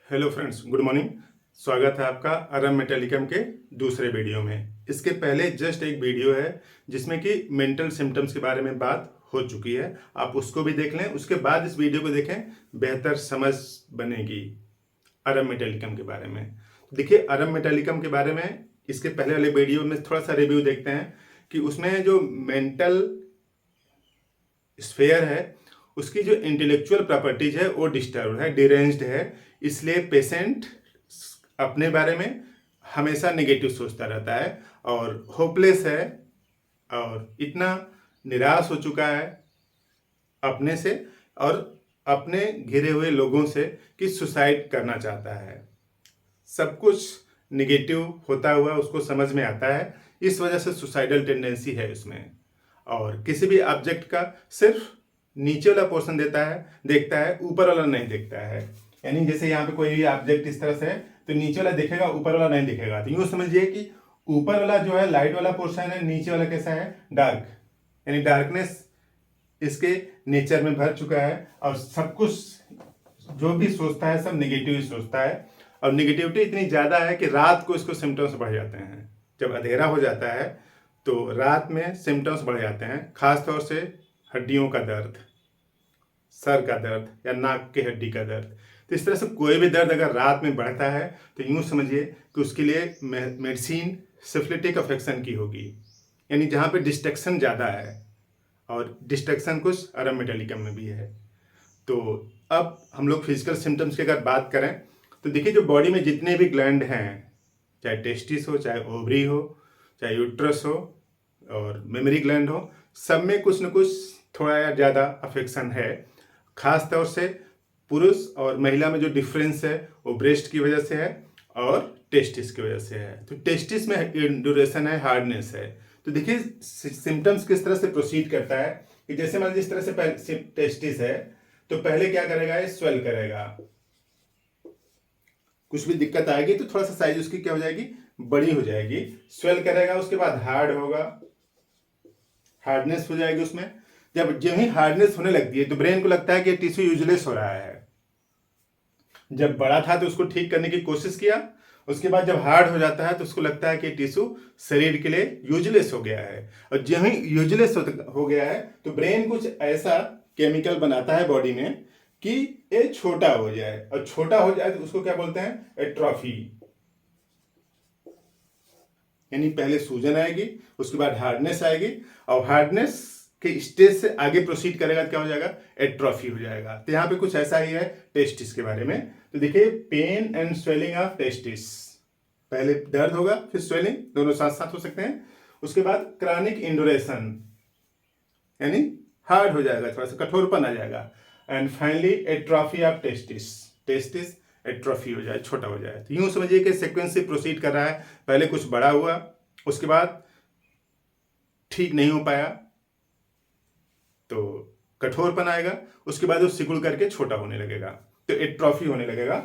Hello friends, good morning. स्वागत है आपका अरम मेटालिकम के दूसरे वीडियो में। इसके पहले जस्ट एक वीडियो है जिसमें कि मेंटल सिम्टम्स के बारे में बात हो चुकी है। आप उसको भी देख लें, उसके बाद इस वीडियो को देखें, बेहतर समझ बनेगी अरम मेटालिकम के बारे में। देखिए, अरम मेटालिकम के बारे में इसके पहले वाले वीडियो में थोड़ा सा रिव्यू देखते हैं कि उसमें जो मेंटल स्फेयर है उसकी जो इंटेलेक्चुअल प्रॉपर्टीज है वो डिस्टर्ब है, डिरेंज्ड है। इसलिए पेशेंट अपने बारे में हमेशा नेगेटिव सोचता रहता है और होपलेस है और इतना निराश हो चुका है अपने से और अपने घिरे हुए लोगों से कि सुसाइड करना चाहता है। सब कुछ निगेटिव होता हुआ उसको समझ में आता है, इस वजह से सुसाइडल टेंडेंसी है उसमें। और किसी भी ऑब्जेक्ट का सिर्फ नीचे वाला पोर्शन देखता है, ऊपर वाला नहीं देखता है। यानी जैसे यहाँ पे कोई भी ऑब्जेक्ट इस तरह से है तो नीचे वाला दिखेगा, ऊपर वाला नहीं दिखेगा। तो यूँ समझिए कि ऊपर वाला जो है लाइट वाला पोर्शन है, नीचे वाला कैसा है, डार्क। यानी डार्कनेस इसके नेचर में भर चुका है और सब कुछ जो भी सोचता है सब नेगेटिव ही सोचता है। और नेगेटिविटी इतनी ज़्यादा है कि रात को इसको सिम्टम्स बढ़ जाते हैं। जब अंधेरा हो जाता है तो रात में सिम्टम्स बढ़ जाते हैं, खासतौर से हड्डियों का दर्द, सर का दर्द या नाक की हड्डी का दर्द। तो इस तरह से कोई भी दर्द अगर रात में बढ़ता है तो यूँ समझिए कि उसके लिए मेडिसिन सिफिलिटिक अफेक्शन की होगी, यानी जहाँ पे डिस्ट्रक्शन ज़्यादा है। और डिस्ट्रक्शन कुछ अरम मेटालिकम में भी है। तो अब हम लोग फिजिकल सिम्टम्स की अगर बात करें तो देखिए, जो बॉडी में जितने भी ग्लैंड हैं, चाहे टेस्टिस हो, चाहे ओवरी हो, चाहे यूट्रस हो और मेमोरी ग्लैंड हो, सब में कुछ न कुछ थोड़ा या ज़्यादा अफेक्शन है। खास तौर से पुरुष और महिला में जो डिफरेंस है वो ब्रेस्ट की वजह से है और टेस्टिस की वजह से है। तो टेस्टिस में ड्यूरेशन है, हार्डनेस है। तो देखिए सिम्टम्स किस तरह से प्रोसीड करता है कि जैसे मान लीजिए इस तरह से टेस्टिस है तो पहले क्या करेगा, ये स्वेल करेगा। कुछ भी दिक्कत आएगी तो थोड़ा सा साइज उसकी क्या हो जाएगी, बड़ी हो जाएगी, स्वेल करेगा। उसके बाद हार्ड होगा, हार्डनेस हो जाएगी उसमें। जब ही हार्डनेस होने लगती है तो ब्रेन को लगता है कि टिश्यू यूजलेस हो रहा है। जब बड़ा था तो उसको ठीक करने की कोशिश किया, उसके बाद जब हार्ड हो जाता है तो उसको लगता है कि टिश्यू शरीर के लिए यूजलेस हो गया है। और जब ही यूजलेस हो गया है तो ब्रेन कुछ ऐसा केमिकल बनाता है बॉडी में कि ये छोटा हो जाए, और छोटा हो जाए तो उसको क्या बोलते हैं, एट्रोफी। यानी पहले सूजन आएगी, उसके बाद हार्डनेस आएगी, और हार्डनेस के स्टेज से आगे प्रोसीड करेगा तो क्या हो जाएगा, एट्रोफी हो जाएगा। तो यहाँ पे कुछ ऐसा ही है टेस्टिस के बारे में। तो देखिए, pain and swelling of testis, पहले दर्द होगा फिर स्वेलिंग, दोनों साथ साथ हो सकते हैं। उसके बाद क्रॉनिक इंडोरेशन, यानी हार्ड हो जाएगा, थोड़ा सा कठोरपन आ जाएगा। And finally atrophy of testis, testis atrophy हो जाए, छोटा हो जाए। तो यूं समझिए कि सीक्वेंस से प्रोसीड कर रहा है। पहले कुछ बड़ा हुआ, उसके बाद ठीक नहीं हो पाया तो कठोरपन आएगा, उसके बाद वो सिकुड़ करके छोटा होने लगेगा, तो एट्रोफी होने लगेगा।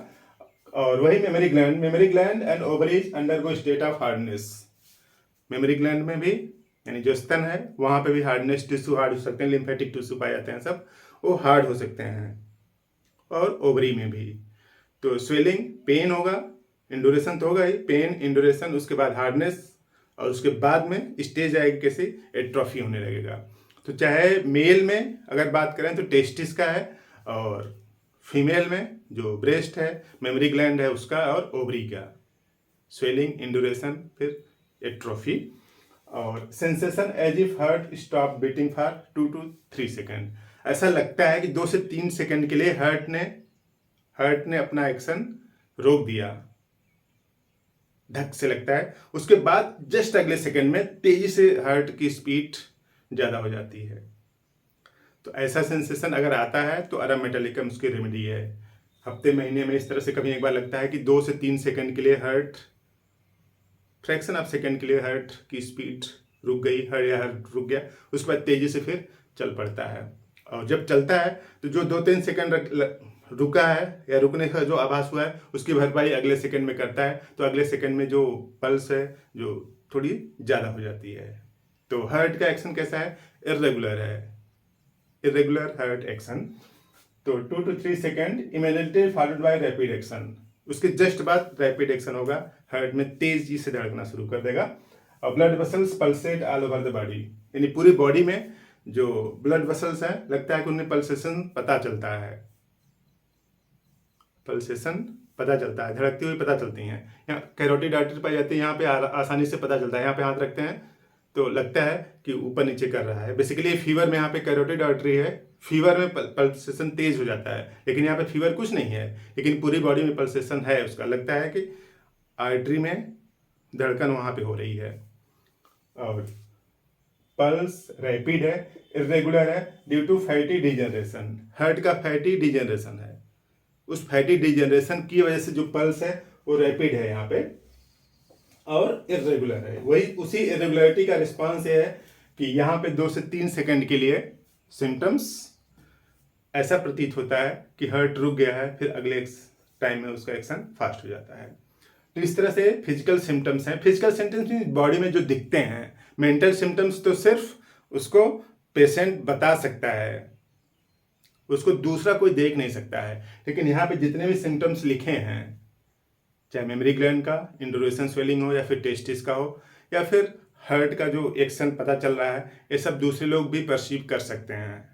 और वही memory gland and ovaries undergo state of hardness. Memory gland में भी, यानी जो स्तन है वहां पे भी हार्डनेस, टिश्यू हार्ड हो सकते हैं, लिम्फेटिक टिश्यू पाए जाते हैं, सब वो हार्ड हो सकते हैं। और ओवरी में भी तो स्वेलिंग, पेन होगा, इंडोरेशन तो होगा ही, पेन, इंडोरेशन, उसके बाद हार्डनेस, और उसके बाद में स्टेज आएगी कैसे, एट्रोफी होने लगेगा। तो चाहे मेल में अगर बात करें तो टेस्टिस का है, और फीमेल में जो ब्रेस्ट है, मेमोरी ग्लैंड है उसका, और ओवरी का, स्वेलिंग, इंडोरेशन, फिर एट्रोफी। और sensation as if heart stop beating for 2 to 3 second. ऐसा लगता है कि 2 से 3 सेकेंड के लिए हार्ट ने अपना एक्शन रोक दिया, धक से लगता है। उसके बाद जस्ट अगले सेकंड में तेजी से हार्ट की स्पीड ज़्यादा हो जाती है। तो ऐसा सेंसेशन अगर आता है तो अरम मेटालिकम उसकी रेमेडी है। हफ्ते महीने में इस तरह से कभी एक बार लगता है कि 2 से 3 सेकंड के लिए हार्ट, फ्रैक्शन ऑफ सेकंड के लिए हार्ट की स्पीड रुक गई, हार्ट रुक गया, उसके बाद तेजी से फिर चल पड़ता है। और जब चलता है तो जो 2-3 सेकंड रुका है या रुकने का जो आभास हुआ है उसकी भरपाई अगले सेकंड में करता है। तो अगले सेकंड में जो पल्स है जो थोड़ी ज़्यादा हो जाती है। तो हार्ट का एक्शन कैसा है, इरेगुलर है, इरेगुलर हार्ट एक्शन। तो 2 to 3 second immediately followed by rapid action. उसके जस्ट बाद रैपिड एक्शन होगा, हार्ट में तेजी से धड़कना शुरू कर देगा और blood vessels pulsate all over the body, यानी पूरी बॉडी में जो ब्लड वेसल्स हैं लगता है कि उन्हें पल्सेशन पता चलता है, पल्सेशन पता चलता है, धड़कती हुई पता चलती हैं। यहाँ कैरोटिड आर्टरी पाई जाती है, यहाँ पे आसानी से पता चलता है। यहाँ पे हाथ रखते हैं तो लगता है कि ऊपर नीचे कर रहा है। बेसिकली फीवर में यहाँ पे कैरोटिड आर्टरी है, फीवर में पल्सेशन तेज हो जाता है, लेकिन यहाँ पे फीवर कुछ नहीं है, लेकिन पूरी बॉडी में पल्सेशन है उसका, लगता है कि आर्टरी में धड़कन वहाँ पे हो रही है। और पल्स रैपिड है, इरेगुलर है due to fatty degeneration, heart का फैटी डिजेनरेशन है, उस फैटी डिजेनरेशन की वजह से जो पल्स है वो रैपिड है यहाँ पे और इरेगुलर है। वही उसी इरेगुलरिटी का रिस्पांस ये है कि यहाँ पे 2 से 3 सेकंड के लिए सिम्टम्स ऐसा प्रतीत होता है कि हार्ट रुक गया है, फिर अगले टाइम में उसका एक्शन फास्ट हो जाता है। तो इस तरह से फिजिकल सिम्टम्स हैं। फिजिकल सिम्टम्स बॉडी में जो दिखते हैं, मेंटल सिम्टम्स तो सिर्फ उसको पेशेंट बता सकता है, उसको दूसरा कोई देख नहीं सकता है। लेकिन यहाँ पे जितने भी सिम्टम्स लिखे हैं, चाहे मेमोरी ग्लैंड का इंडोरेशन स्वेलिंग हो या फिर टेस्टिस का हो या फिर हार्ट का जो एक्शन पता चल रहा है, ये सब दूसरे लोग भी परसीव कर सकते हैं।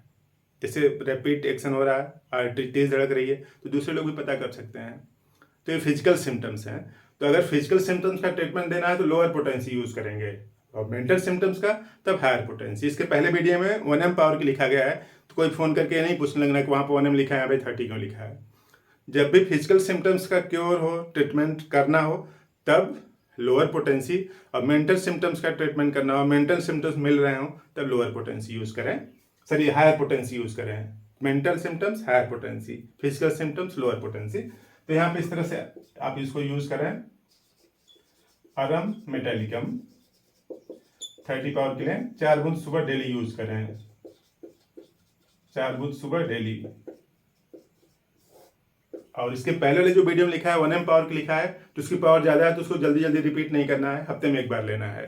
जैसे रैपिड एक्शन हो रहा है, आर्टरी तेज धड़क रही है, तो दूसरे लोग भी पता कर सकते हैं। तो ये फिजिकल सिम्टम्स हैं। तो अगर फिजिकल सिम्टम्स का ट्रीटमेंट देना है तो लोअर पोटेंसी यूज करेंगे, और मेंटल सिम्टम्स का तब हायर पोटेंसी। इसके पहले वीडियो में 1M पावर की लिखा गया है, तो कोई फोन करके ये नहीं पूछने लगना कि वहाँ पर 1M लिखा है, यहाँ पे 30 क्यों लिखा है। जब भी फिजिकल सिम्टम्स का क्योर हो, ट्रीटमेंट करना हो, तब लोअर पोटेंसी, और मेंटल सिम्टम्स का ट्रीटमेंट करना हो, मेंटल सिम्टम्स मिल रहे हो, तब लोअर पोटेंसी यूज करें, सॉरी हायर पोटेंसी यूज करें। Mental symptoms higher potency, physical symptoms lower potency. तो यहाँ पे इस तरह से आप इसको यूज करें। अरम मेटालिकम 30 पावर के लिए 4 बूंद सुबह डेली यूज करें, 4 बूंद सुबह डेली। और इसके पहले वाले जो वीडियो में लिखा है 1M पावर की लिखा है, तो उसकी पावर ज़्यादा है तो उसको जल्दी जल्दी रिपीट नहीं करना है, हफ्ते में 1 बार लेना है।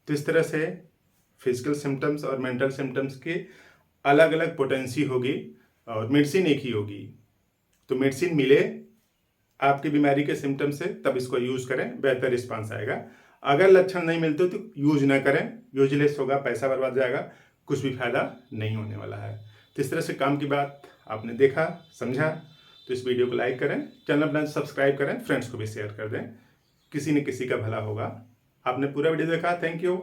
तो इस तरह से फिजिकल सिम्टम्स और मेंटल सिम्टम्स की अलग अलग पोटेंसी होगी और मेडिसिन एक ही होगी। तो मेडिसिन मिले आपकी बीमारी के सिम्टम से, तब इसको यूज़ करें, बेहतर रिस्पांस आएगा। अगर लक्षण नहीं मिलते तो यूज ना करें, यूजलेस होगा, पैसा बर्बाद जाएगा, कुछ भी फायदा नहीं होने वाला है। तो इस तरह से काम की बात आपने देखा, समझा, तो इस वीडियो को लाइक करें, चैनल अपना सब्सक्राइब करें, फ्रेंड्स को भी शेयर कर दें, किसी न किसी का भला होगा। आपने पूरा वीडियो देखा, थैंक यू।